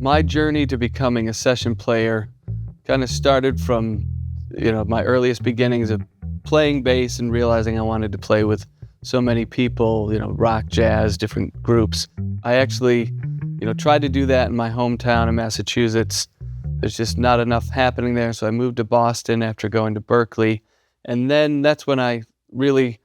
My journey to becoming a session player kind of started from, my earliest beginnings of playing bass and realizing I wanted to play with so many people, rock, jazz, different groups. I actually, tried to do that in my hometown in Massachusetts. There's just not enough happening there, so I moved to Boston after going to Berkeley. And then that's when I really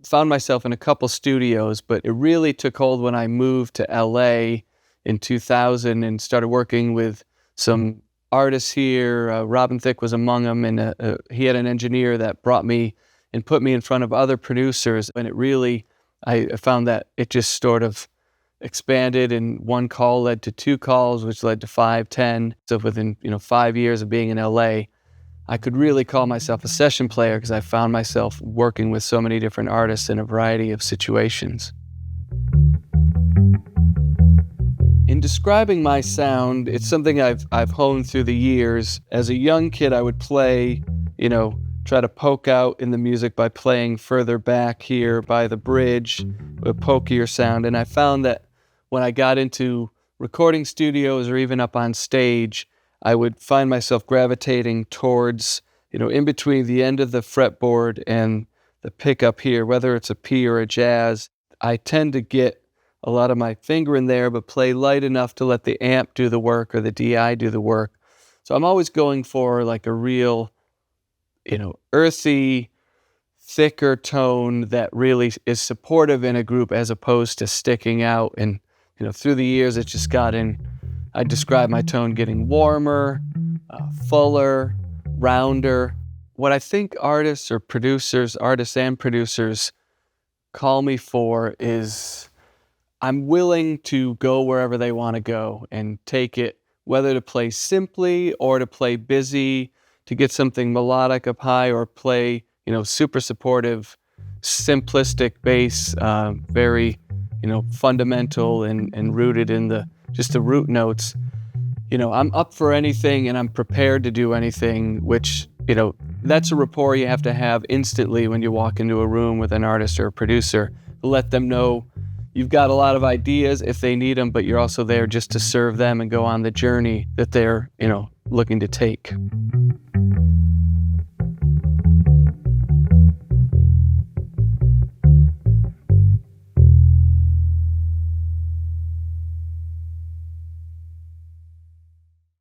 found myself in a couple studios, but it really took hold when I moved to LA in 2000 and started working with some artists here. Robin Thicke was among them, and he had an engineer that brought me and put me in front of other producers. And it really, I found that it just sort of expanded, and one call led to two calls, which led to 5, 10. So within 5 years of being in LA, I could really call myself a session player because I found myself working with so many different artists in a variety of situations. In describing my sound, it's something I've honed through the years. As a young kid, I would play, try to poke out in the music by playing further back here by the bridge, a pokier sound. And I found that when I got into recording studios or even up on stage, I would find myself gravitating towards, in between the end of the fretboard and the pickup here, whether it's a P or a jazz. I tend to get a lot of my finger in there, but play light enough to let the amp do the work or the DI do the work. So I'm always going for like a real, earthy, thicker tone that really is supportive in a group as opposed to sticking out. And, through the years, it's just I describe my tone getting warmer, fuller, rounder. What I think artists and producers call me for is I'm willing to go wherever they want to go and take it, whether to play simply or to play busy, to get something melodic up high, or play, super supportive, simplistic bass, very, fundamental and rooted in just the root notes. I'm up for anything and I'm prepared to do anything, which, that's a rapport you have to have instantly when you walk into a room with an artist or a producer. Let them know you've got a lot of ideas if they need them, but you're also there just to serve them and go on the journey that they're, looking to take.